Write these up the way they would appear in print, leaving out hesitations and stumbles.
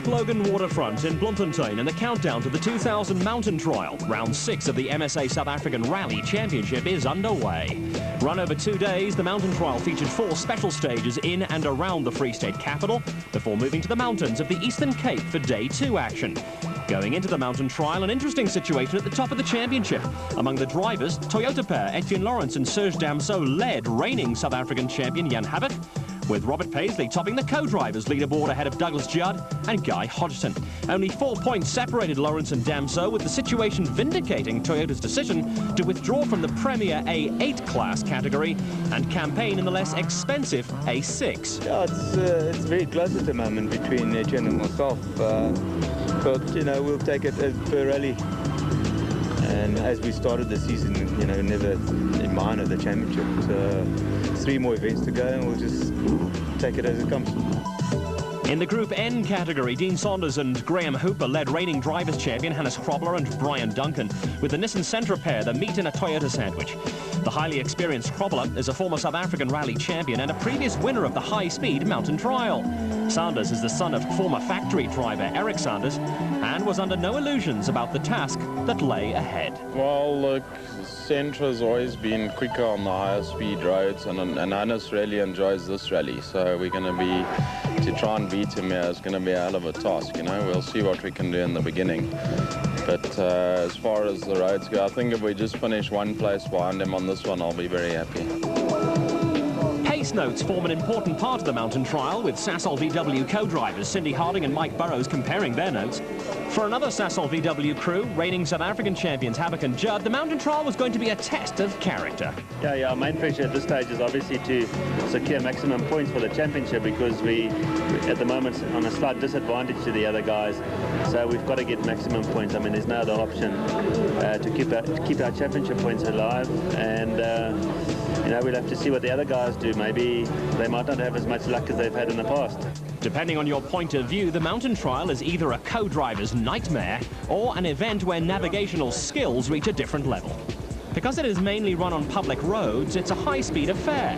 Logan Waterfront in Bloemfontein in the countdown to the 2000 Mountain Trial. Round 6 of the MSA South African Rally Championship is underway. Run over 2 days, the Mountain Trial featured 4 special stages in and around the Free State capital before moving to the mountains of the Eastern Cape for Day 2 action. Going into the Mountain Trial, an interesting situation at the top of the championship. Among the drivers, Toyota pair Etienne Lawrence and Serge Damso led reigning South African champion Jan Habert, with Robert Paisley topping the co-drivers leaderboard ahead of Douglas Judd and Guy Hodgson. Only 4 points separated Lawrence and Damso, with the situation vindicating Toyota's decision to withdraw from the Premier A8 class category and campaign in the less expensive A6. Yeah, it's very close at the moment between Etienne and myself, but you know, we'll take it per rally. And as we started the season, you know, never in mind of the championship. So 3 more events to go, and we'll just take it as it comes. In the Group N category, Dean Saunders and Graham Hooper led reigning drivers champion Hannes Krobler and Brian Duncan, with the Nissan Sentra pair that meet in a Toyota sandwich. The highly experienced Krobler is a former South African rally champion and a previous winner of the high-speed mountain trial. Sanders is the son of former factory driver Eric Sanders and was under no illusions about the task that lay ahead. Well, look, Sentra's always been quicker on the higher speed roads, and Hannes really enjoys this rally, so we're going to try and beat him here is going to be a hell of a task, you know. We'll see what we can do in the beginning. But as far as the roads go, I think if we just finish 1 place behind him on this one, I'll be very happy. Pace notes form an important part of the mountain trial, with Sasol VW co-drivers Cindy Harding and Mike Burrows comparing their notes. For another Sasol VW crew, reigning South African champions Habert and Judd, the mountain trial was going to be a test of character. Yeah, our main pressure at this stage is obviously to secure maximum points for the championship, because we at the moment on a slight disadvantage to the other guys. So we've got to get maximum points. I mean, there's no other option to keep our championship points alive, and you know, we'll have to see what the other guys do. Maybe they might not have as much luck as they've had in the past. Depending on your point of view, the mountain trial is either a co-driver's nightmare or an event where navigational skills reach a different level. Because it is mainly run on public roads, it's a high-speed affair,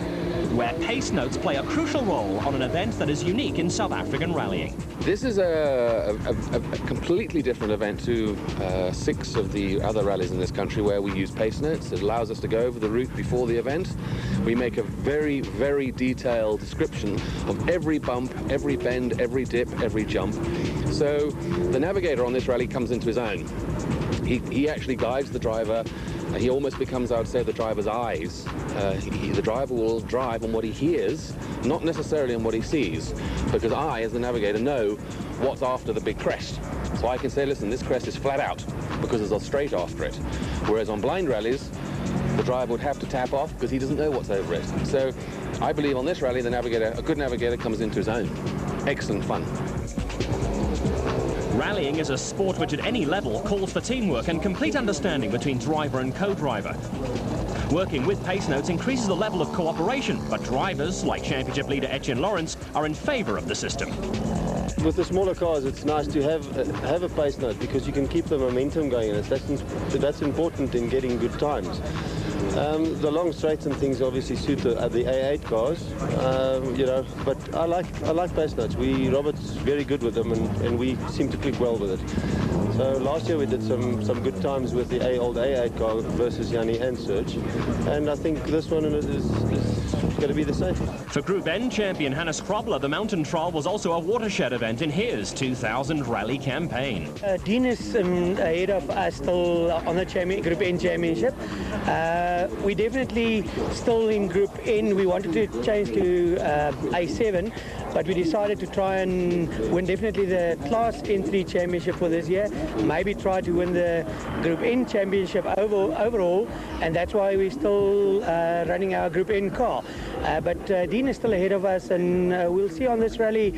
where pace notes play a crucial role on an event that is unique in South African rallying. This is a completely different event to 6 of the other rallies in this country where we use pace notes. It allows us to go over the route before the event. We make a very, very detailed description of every bump, every bend, every dip, every jump. So the navigator on this rally comes into his own. He actually guides the driver. He almost becomes, I would say, the driver's eyes. The driver will drive on what he hears, not necessarily on what he sees, because I, as the navigator, know what's after the big crest. So I can say, listen, this crest is flat out, because there's a straight after it. Whereas on blind rallies, the driver would have to tap off because he doesn't know what's over it. So I believe on this rally, the navigator, a good navigator, comes into his own. Excellent fun. Rallying is a sport which at any level calls for teamwork and complete understanding between driver and co-driver. Working with pace notes increases the level of cooperation, but drivers, like championship leader Etienne Lawrence, are in favour of the system. With the smaller cars, it's nice to have a pace note, because you can keep the momentum going, and that's important in getting good times. The long straights and things obviously suit the A8 cars, you know, but I like pace notes. Robert's very good with them, and we seem to click well with it. So last year we did some good times with the old A8 car versus Yanni and Serge, and I think this one is going to be the same. For Group N champion Hannes Krobler, the mountain trial was also a watershed event in his 2000 rally campaign. Dean is ahead of us still on the Group N championship. We definitely still in Group N. We wanted to change to A7, but we decided to try and win definitely the Class N3 championship for this year. Maybe try to win the Group N championship overall, and that's why we're still running our Group N car. But Dean is still ahead of us, and we'll see on this rally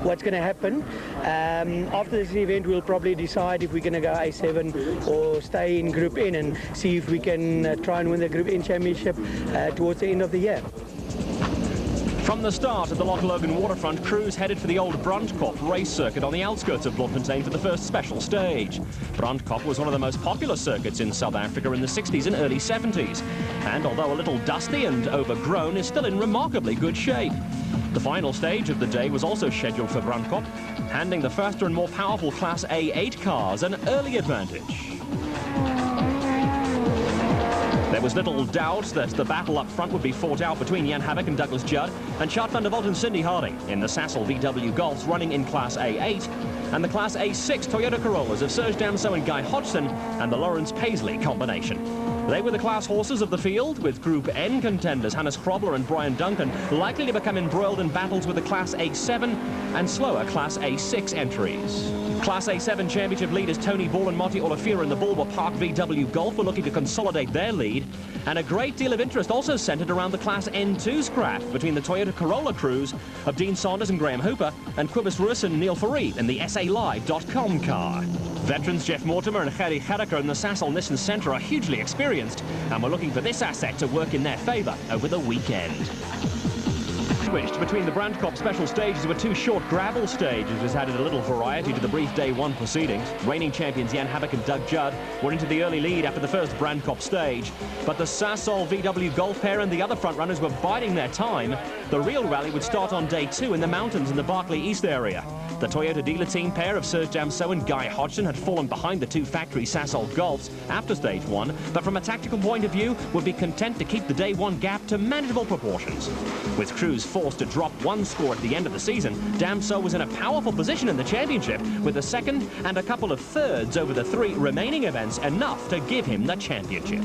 what's going to happen. After this event, we'll probably decide if we're going to go A7 or stay in Group N and see if we can try and win the Group N championship towards the end of the year. From the start at the Loch Logan waterfront, crews headed for the old Brandkop race circuit on the outskirts of Bloemfontein for the first special stage. Brandkop was one of the most popular circuits in South Africa in the 60s and early 70s, and although a little dusty and overgrown, is still in remarkably good shape. The final stage of the day was also scheduled for Brandkop, handing the faster and more powerful Class A8 cars an early advantage. There was little doubt that the battle up front would be fought out between Jan Habak and Douglas Judd, and Chart van der Walt and Cindy Harding in the Sasol VW Golfs running in Class A8, and the Class A6 Toyota Corollas of Serge Damso and Guy Hodgson, and the Lawrence Paisley combination. They were the class horses of the field, with Group N contenders Hannes Krobler and Brian Duncan likely to become embroiled in battles with the Class A7 and slower Class A6 entries. Class A7 championship leaders Tony Ball and Marty Olafira in the Bulwer Park VW Golf were looking to consolidate their lead, and a great deal of interest also centred around the Class N2 scrap between the Toyota Corolla crews of Dean Saunders and Graham Hooper and Quibus Ruiz and Neil Faree in the SALive.com car. Veterans Jeff Mortimer and Gerry Gerriker in the Sasol Nissan Sentra are hugely experienced, and we're looking for this asset to work in their favour over the weekend. Switched between the Brandkop special stages were two short gravel stages, which added a little variety to the brief day one proceedings. Reigning champions Jan Habak and Doug Judd were into the early lead after the first Brandkop stage, but the Sasol VW Golf pair and the other front runners were biding their time. The real rally would start on day two in the mountains in the Berkeley East area. The Toyota dealer team pair of Serge Damso and Guy Hodgson had fallen behind the two factory Sasol Golfs after stage one, but from a tactical point of view would be content to keep the day one gap to manageable proportions. With crews forced to drop one score at the end of the season, Damso was in a powerful position in the championship, with a second and a couple of thirds over the three remaining events enough to give him the championship.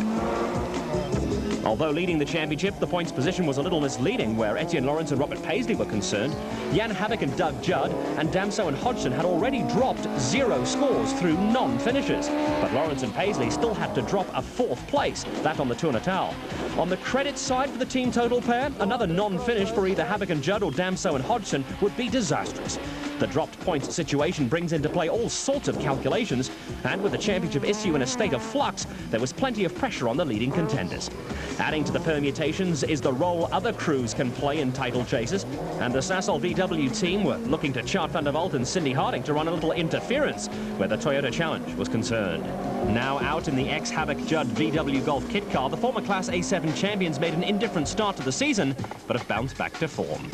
Although leading the championship, the points position was a little misleading where Etienne Lawrence and Robert Paisley were concerned. Jan Habak and Doug Judd and Damso and Hodgson had already dropped 0 scores through non-finishes, but Lawrence and Paisley still had to drop a 4th place, that on the Tour Natal. On the credit side for the team total pair, another non-finish for either Habak and Judd or Damso and Hodgson would be disastrous. The dropped points situation brings into play all sorts of calculations, and with the championship issue in a state of flux, there was plenty of pressure on the leading contenders. Adding to the permutations is the role other crews can play in title chases, and the Sasol VW team were looking to Chart van der Walt and Cindy Harding to run a little interference where the Toyota Challenge was concerned. Now out in the ex-Habak Judd VW Golf kit car, the former Class A7 champions made an indifferent start to the season, but have bounced back to form.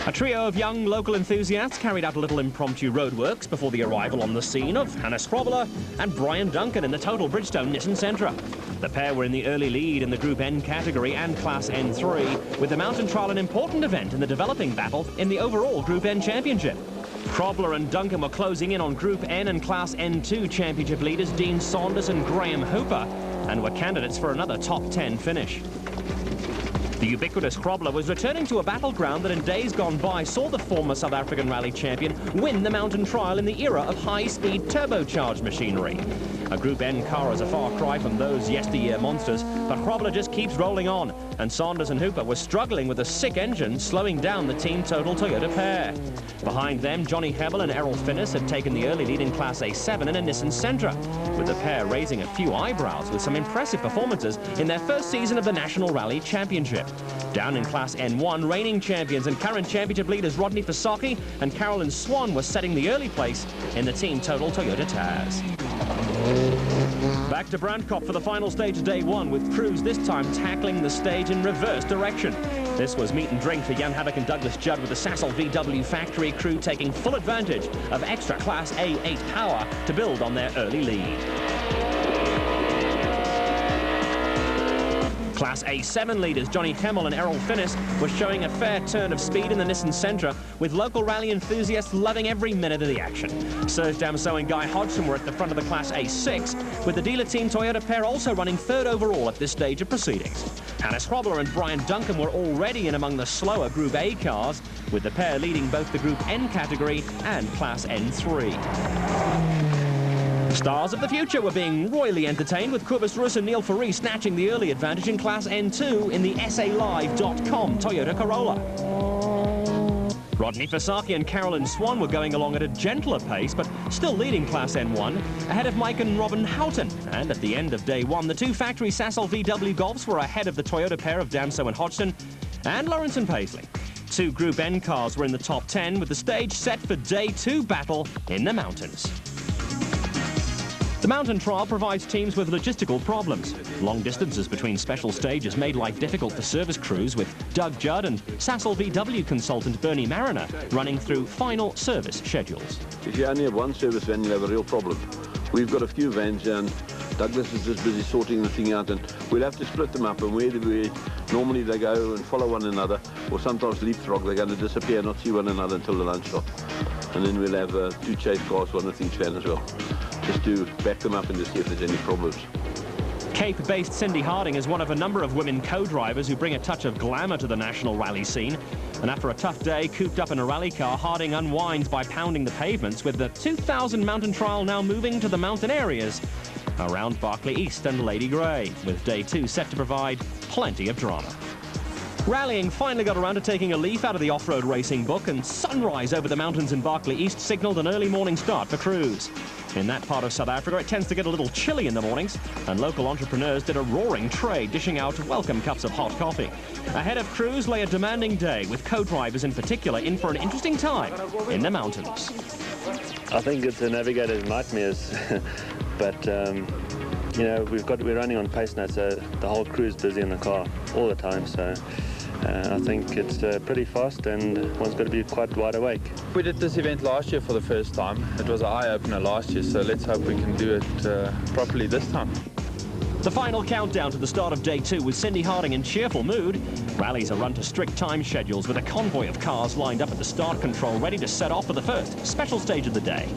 A trio of young local enthusiasts carried out a little impromptu roadworks before the arrival on the scene of Hannes Krobler and Brian Duncan in the Total Bridgestone Nissan Sentra. The pair were in the early lead in the Group N category and Class N3, with the Mountain Trial an important event in the developing battle in the overall Group N championship. Krobler and Duncan were closing in on Group N and Class N2 championship leaders Dean Saunders and Graham Hooper, and were candidates for another top 10 finish. The ubiquitous Krobler was returning to a battleground that in days gone by saw the former South African rally champion win the Mountain Trial in the era of high-speed turbocharged machinery. A Group N car is a far cry from those yesteryear monsters, but Krobler just keeps rolling on, and Saunders and Hooper were struggling with a sick engine, slowing down the team total Toyota pair. Behind them, Johnny Hebel and Errol Finnis had taken the early lead in Class A7 in a Nissan Sentra, with the pair raising a few eyebrows with some impressive performances in their first season of the National Rally Championship. Down in Class N1, reigning champions and current championship leaders Rodney Fasaki and Carolyn Swan were setting the early place in the team total Toyota Taz. Back to Brandkop for the final stage of day one, with crews this time tackling the stage in reverse direction. This was meat and drink for Jan Habak and Douglas Judd, with the Sasol VW factory crew taking full advantage of extra Class A8 power to build on their early lead. Class A7 leaders Johnny Hemmel and Errol Finnis were showing a fair turn of speed in the Nissan Sentra, with local rally enthusiasts loving every minute of the action. Serge Damso and Guy Hodgson were at the front of the Class A6, with the dealer team Toyota pair also running third overall at this stage of proceedings. Hannes Krobler and Brian Duncan were already in among the slower Group A cars, with the pair leading both the Group N category and Class N3. Stars of the future were being royally entertained, with Quibus Ruiz and Neil Faree snatching the early advantage in Class N2 in the SALive.com Toyota Corolla. Rodney Fasaki and Carolyn Swan were going along at a gentler pace, but still leading Class N1, ahead of Mike and Robin Houghton. And at the end of day one, the two factory Sasol VW Golfs were ahead of the Toyota pair of Damso and Hodgson, and Lawrence and Paisley. 2 Group N cars were in the top 10, with the stage set for Day 2 battle in the mountains. The mountain trial provides teams with logistical problems. Long distances between special stages made life difficult for service crews, with Doug Judd and Sasol VW consultant Bernie Mariner running through final service schedules. If you only have one service van, you'll have a real problem. We've got a few vans and Douglas is just busy sorting the thing out, and we'll have to split them up, and where do we normally they go and follow one another, or sometimes leapfrog. They're going to disappear, not see one another until the lunch stop. And then we'll have 2 chase cars, one at each van as well, just to back them up and to see if there's any problems. Cape-based Cindy Harding is one of a number of women co-drivers who bring a touch of glamour to the national rally scene. And after a tough day, cooped up in a rally car, Harding unwinds by pounding the pavements, with the 2000 mountain trial now moving to the mountain areas around Barkly East and Lady Grey, with Day 2 set to provide plenty of drama. Rallying finally got around to taking a leaf out of the off-road racing book, and sunrise over the mountains in Barkly East signalled an early morning start for crews. In that part of South Africa, it tends to get a little chilly in the mornings, and local entrepreneurs did a roaring trade, dishing out welcome cups of hot coffee. Ahead of crews lay a demanding day, with co-drivers in particular in for an interesting time in the mountains. I think it's a navigator's nightmares, but you know, we're running on pace now, so the whole crew's busy in the car all the time. So I think it's pretty fast, and one's got to be quite wide awake. We did this event last year for the first time. It was an eye-opener last year, so let's hope we can do it properly this time. The final countdown to the start of Day 2 with Cindy Harding in cheerful mood. Rallies are run to strict time schedules, with a convoy of cars lined up at the start control, ready to set off for the first special stage of the day.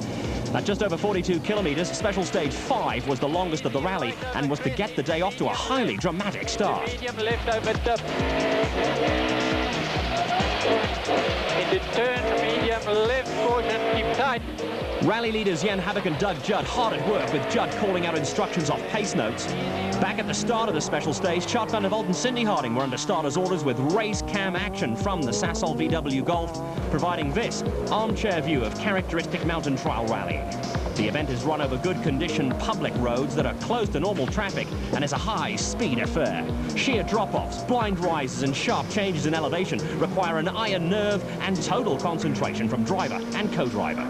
At just over 42 kilometres, Special Stage 5 was the longest of the rally and was to get the day off to a highly dramatic start. Medium left over dip. Into turn, medium left, caution, keep tight. Rally leaders Jan Habak and Doug Judd hard at work, with Judd calling out instructions off pace notes. Back at the start of the special stage, Chart van der Walt and Cindy Harding were under starters' orders, with race cam action from the Sasol VW Golf, providing this armchair view of characteristic mountain trial rallying. The event is run over good conditioned public roads that are closed to normal traffic and is a high-speed affair. Sheer drop-offs, blind rises and sharp changes in elevation require an iron nerve and total concentration from driver and co-driver.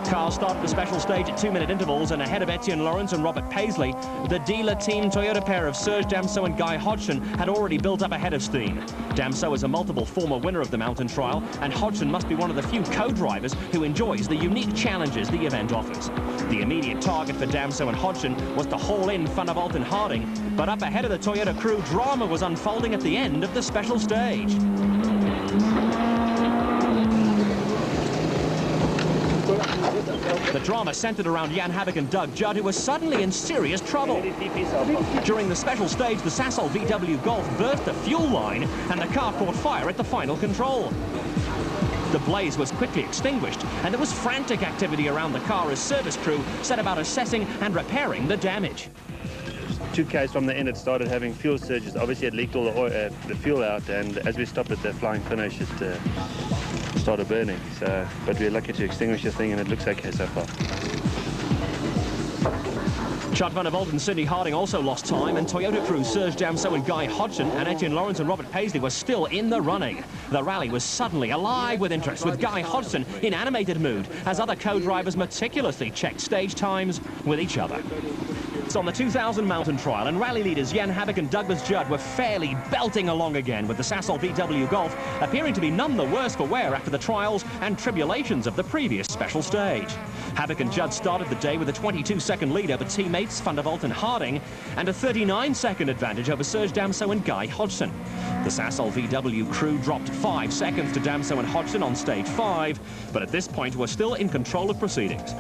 Cars started the special stage at 2-minute intervals, and ahead of Etienne Lawrence and Robert Paisley, the dealer team Toyota pair of Serge Damso and Guy Hodgson had already built up a head of steam. Damso is a multiple former winner of the mountain trial, and Hodgson must be one of the few co-drivers who enjoys the unique challenges the event offers. The immediate target for Damso and Hodgson was to haul in Van der Walt and Harding, but up ahead of the Toyota crew, drama was unfolding at the end of the special stage. The drama centered around Jan Habak and Doug Judd, who were suddenly in serious trouble. During the special stage, the Sasol VW Golf burst the fuel line, and the car caught fire at the final control. The blaze was quickly extinguished, and there was frantic activity around the car as service crew set about assessing and repairing the damage. 2Ks from the end, it started having fuel surges. Obviously, it leaked all the, oil, the fuel out, and as we stopped at the flying finish, it started burning. So, but we're lucky to extinguish the thing, and it looks okay so far. Chart van der Walt and Cindy Harding also lost time, and Toyota crews Serge Damso and Guy Hodgson and Etienne Lawrence and Robert Paisley were still in the running. The rally was suddenly alive with interest, with Guy Hodgson in animated mood as other co-drivers meticulously checked stage times with each other. It's on the 2000 mountain trial, and rally leaders Jan Habak and Douglas Judd were fairly belting along again, with the Sasol VW Golf appearing to be none the worse for wear after the trials and tribulations of the previous special stage. Habak and Judd started the day with a 22-second lead over teammates Van der Walt and Harding, and a 39-second advantage over Serge Damso and Guy Hodgson. The Sasol VW crew dropped 5 seconds to Damso and Hodgson on stage 5, but at this point were still in control of proceedings.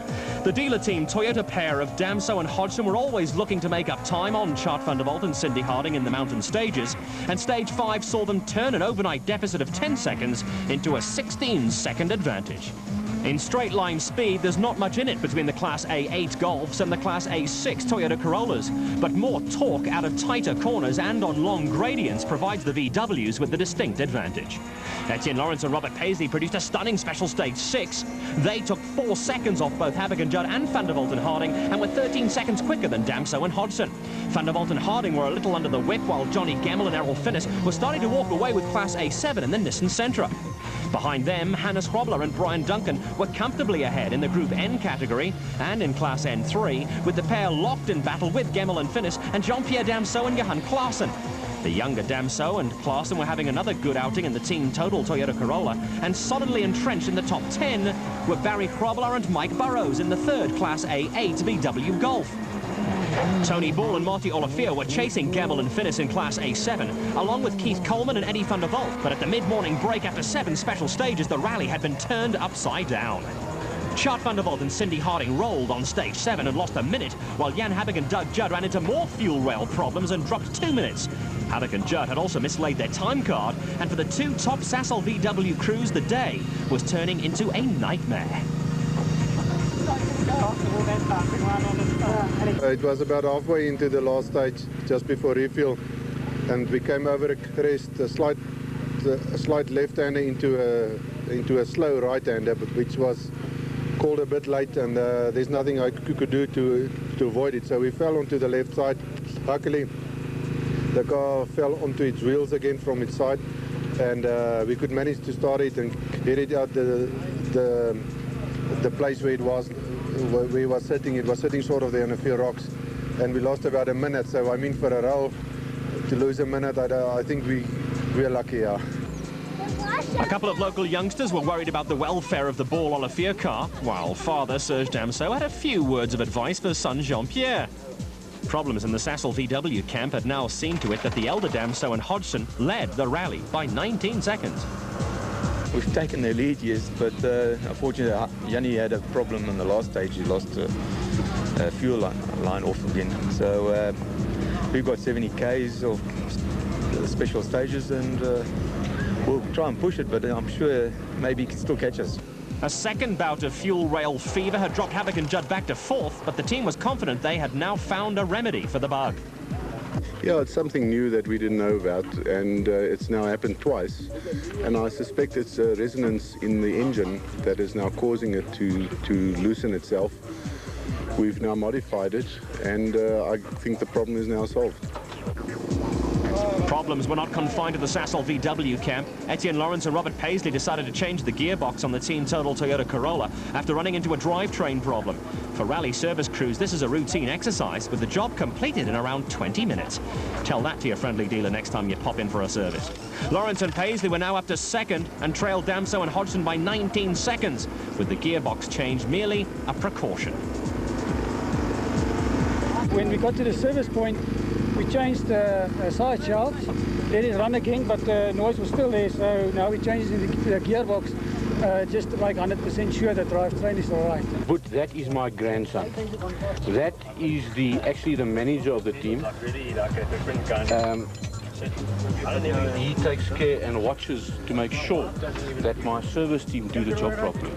The dealer team Toyota pair of Damso and Hodgson were always looking to make up time on Chart van der Walt and Cindy Harding in the mountain stages, and stage 5 saw them turn an overnight deficit of 10 seconds into a 16-second advantage. In straight line speed, there's not much in it between the Class A8 Golfs and the Class A6 Toyota Corollas, but more torque out of tighter corners and on long gradients provides the VWs with the distinct advantage. Etienne Lawrence and Robert Paisley produced a stunning special stage 6. They took 4 seconds off both Haviken Judd and Van der Walt and Harding and were 13 seconds quicker than Damso and Hodgson. Van der Walt and Harding were a little under the whip, while Johnny Gemmell and Errol Finnis were starting to walk away with Class A7 and the Nissan Sentra. Behind them, Hannes Hrobler and Brian Duncan were comfortably ahead in the Group N category, and in Class N3, with the pair locked in battle with Gemmell and Finnis and Jean-Pierre Damso and Johan Klaassen. The younger Damso and Klaassen were having another good outing in the team total Toyota Corolla, and solidly entrenched in the top 10 were Barry Hrobler and Mike Burrows in the third Class A8 VW Golf. Tony Ball and Marty Olivier were chasing Gemmell and Finnis in Class A7, along with Keith Coleman and Eddie van der Walt, but at the mid-morning break after 7 special stages, the rally had been turned upside down. Chart van der Walt and Cindy Harding rolled on stage 7 and lost a minute, while Jan Habig and Doug Judd ran into more fuel rail problems and dropped 2 minutes. Habig and Judd had also mislaid their time card, and for the 2 top Sasol VW crews, the day was turning into a nightmare. It was about halfway into the last stage, just before refuel, and we came over a crest, a slight left-hander into a slow right-hander, which was called a bit late, and there's nothing I could do to avoid it. So we fell onto the left side. Luckily, the car fell onto its wheels again from its side, and we could manage to start it and get it out the place where it was. Where we was sitting, it was sitting sort of there on a few rocks, and we lost about a minute. So I mean, for a row to lose a minute, I think we're lucky. Yeah. A couple of local youngsters were worried about the welfare of the Ball Olivier car, while father Serge Damso had a few words of advice for son Jean-Pierre. Problems in the Sasol VW camp had now seen to it that the elder Damso and Hodgson led the rally by 19 seconds. We've taken the lead, yes, but unfortunately, Yanni had a problem in the last stage. He lost a fuel line off again. So we've got 70 Ks of special stages, and we'll try and push it, but I'm sure maybe he can still catch us. A second bout of fuel rail fever had dropped Habig and Judd back to 4th, but the team was confident they had now found a remedy for the bug. Yeah, it's something new that we didn't know about, and it's now happened twice. And I suspect it's a resonance in the engine that is now causing it to loosen itself. We've now modified it, and I think the problem is now solved. Problems were not confined to the Sasol VW camp. Etienne Lawrence and Robert Paisley decided to change the gearbox on the team total Toyota Corolla after running into a drivetrain problem. For rally service crews, this is a routine exercise with the job completed in around 20 minutes. Tell that to your friendly dealer next time you pop in for a service. Lawrence and Paisley were now up to 2nd and trailed Damso and Hodgson by 19 seconds, with the gearbox change merely a precaution. When we got to the service point, we changed the side shafts, let it run again, but the noise was still there, so now we changed it to the gearbox just to make 100% sure the drivetrain is all right. But that is my grandson. That is actually the manager of the team. He takes care and watches to make sure that my service team do the job properly.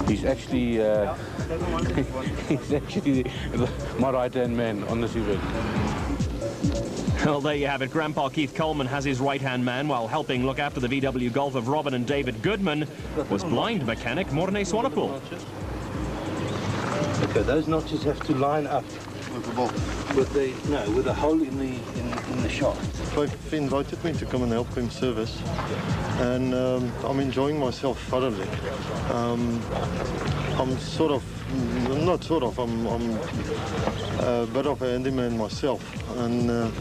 He's actually my right-hand man on this event. Well, there you have it. Grandpa Keith Coleman has his right-hand man, while helping look after the VW Golf of Robin and David Goodman was blind mechanic Morne Swanepoel. Okay, those notches have to line up with the hole in the shaft. Clive invited me to come and help him service, and I'm enjoying myself thoroughly. I'm a bit of a handyman myself, and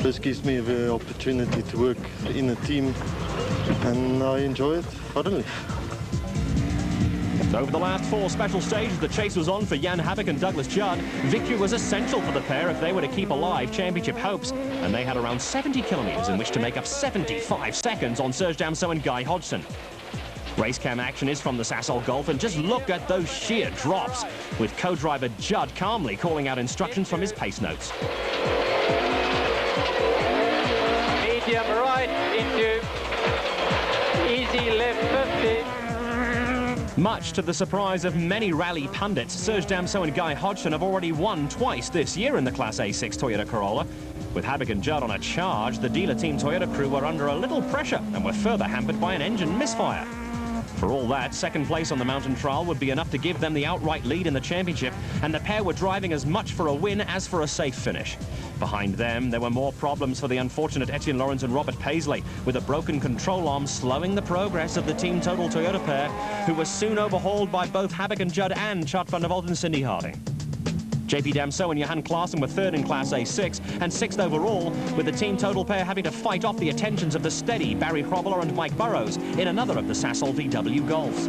this gives me the opportunity to work in a team, and I enjoy it thoroughly. Over the last 4 special stages, the chase was on for Jan Habig and Douglas Judd. Victory was essential for the pair if they were to keep alive championship hopes, and they had around 70 kilometres in which to make up 75 seconds on Serge Damso and Guy Hodgson. Racecam action is from the Sasol Golf, and just look at those sheer drops, with co-driver Judd calmly calling out instructions from his pace notes. Medium right into easy left 50. Much to the surprise of many rally pundits, Serge Damso and Guy Hodgson have already won twice this year in the Class A6 Toyota Corolla. With Habig and Judd on a charge, the dealer team Toyota crew were under a little pressure and were further hampered by an engine misfire. For all that, second place on the mountain trial would be enough to give them the outright lead in the championship, and the pair were driving as much for a win as for a safe finish. Behind them, there were more problems for the unfortunate Etienne Lawrence and Robert Paisley, with a broken control arm slowing the progress of the Team Total Toyota pair, who was soon overhauled by both Habig and Judd and Chart van der Walt and Cindy Harding. JP Damso and Johan Klaassen were third in Class A6 and sixth overall, with the Team Total pair having to fight off the attentions of the steady Barry Hrobler and Mike Burrows in another of the Sasol VW Golfs.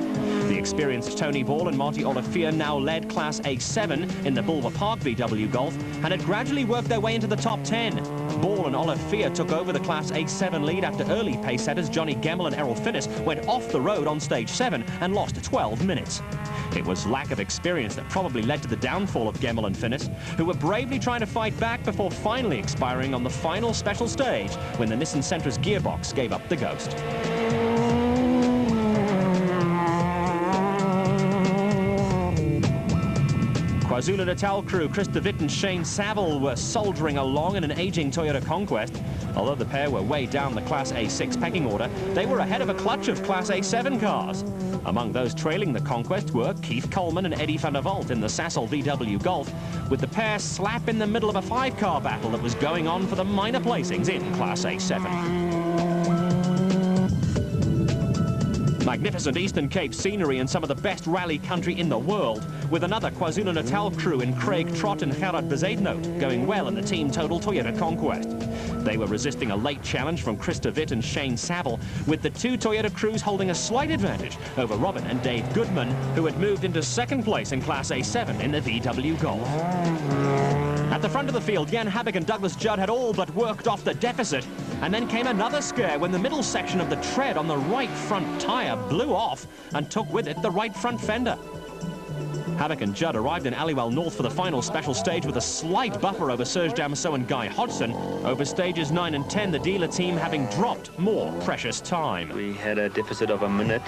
The experienced Tony Ball and Marty Olivier now led Class A7 in the Bulwer Park VW Golf and had gradually worked their way into the top 10. Ball and Olivier took over the Class A7 lead after early pace setters Johnny Gemmell and Errol Finnis went off the road on stage 7 and lost 12 minutes. It was lack of experience that probably led to the downfall of Gemmell and Finnis, who were bravely trying to fight back before finally expiring on the final special stage when the Nissan Sentra's gearbox gave up the ghost. KwaZulu-Natal crew Chris de Wit and Shane Saville were soldiering along in an aging Toyota Conquest. Although the pair were way down the Class A6 pecking order, they were ahead of a clutch of Class A7 cars. Among those trailing the Conquest were Keith Coleman and Eddie van der Walt in the Sasol VW Golf, with the pair slap in the middle of a 5-car battle that was going on for the minor placings in Class A7. Magnificent Eastern Cape scenery and some of the best rally country in the world, with another KwaZulu-Natal crew in Craig Trott and Gerard Bezuidenhout going well in the Team Total Toyota Conquest. They were resisting a late challenge from Chris de Wit and Shane Saville, with the two Toyota crews holding a slight advantage over Robin and Dave Goodman, who had moved into second place in Class A7 in the VW Golf. At the front of the field, Jan Habig and Douglas Judd had all but worked off the deficit, and then came another scare when the middle section of the tread on the right front tyre blew off and took with it the right front fender. Habig and Judd arrived in Aliwal North for the final special stage with a slight buffer over Serge Damso and Guy Hodgson. Over stages 9 and 10, the dealer team having dropped more precious time. We had a deficit of a minute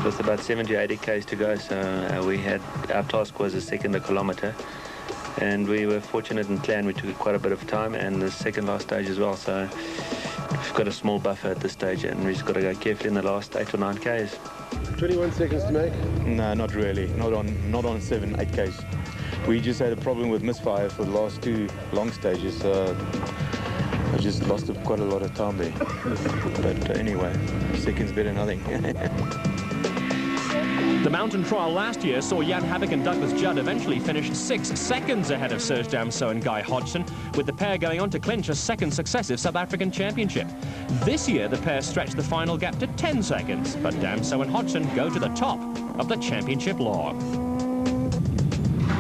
with about 70 or 80 k's to go, so our task was a second a kilometre. And we were fortunate in Clan, we took quite a bit of time, and the second last stage as well, so we've got a small buffer at this stage, and we've just got to go carefully in the last 8 or 9 k's. 21 seconds to make? No, not really. Not on 7, 8 k's. We just had a problem with misfire for the last 2 long stages. I just lost quite a lot of time there. But anyway, seconds better than nothing. The mountain trial last year saw Jan Habig and Douglas Judd eventually finish 6 seconds ahead of Serge Damso and Guy Hodgson, with the pair going on to clinch a second successive South African championship. This year, the pair stretched the final gap to 10 seconds, but Damso and Hodgson go to the top of the championship log.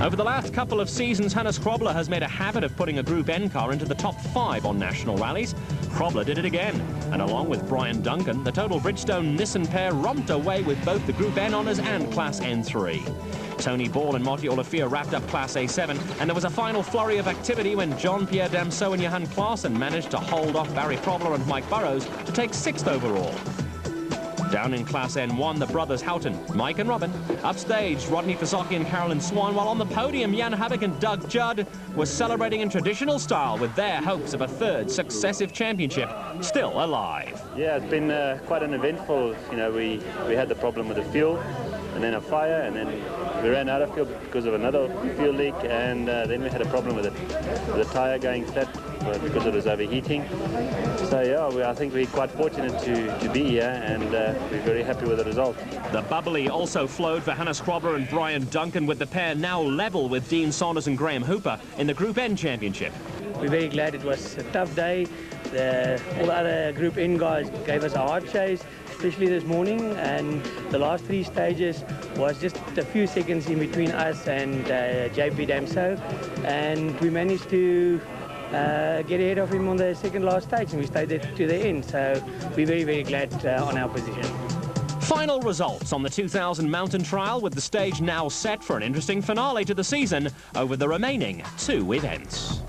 Over the last couple of seasons, Hannes Hrobler has made a habit of putting a Group N car into the top 5 on national rallies. Hrobler did it again, and along with Brian Duncan, the Total Bridgestone Nissan pair romped away with both the Group N honours and Class N3. Tony Ball and Marty Olivier wrapped up Class A7, and there was a final flurry of activity when Jean-Pierre Damso and Johan Klaassen managed to hold off Barry Hrobler and Mike Burrows to take 6th overall. Down in Class N1, the brothers Houghton, Mike and Robin. Upstage, Rodney Fasocki and Carolyn Swan, while on the podium, Jan Habig and Doug Judd were celebrating in traditional style with their hopes of a 3rd successive championship still alive. Yeah, it's been quite an eventful, we had the problem with the fuel, and then a fire, and then we ran out of fuel because of another fuel leak, and then we had a problem with the tyre going flat because it was overheating. So yeah, I think we're quite fortunate to be here, and we're very happy with the result. The bubbly also flowed for Hannes Hrobler and Brian Duncan, with the pair now level with Dean Saunders and Graham Hooper in the Group N Championship. We're very glad. It was a tough day. All the other Group N guys gave us a hard chase, especially this morning, and the last 3 stages was just a few seconds in between us and JP Damso, and we managed to get ahead of him on the second last stage, and we stayed there to the end, so we're very, very glad on our position. Final results on the 2000 mountain trial, with the stage now set for an interesting finale to the season over the remaining 2 events.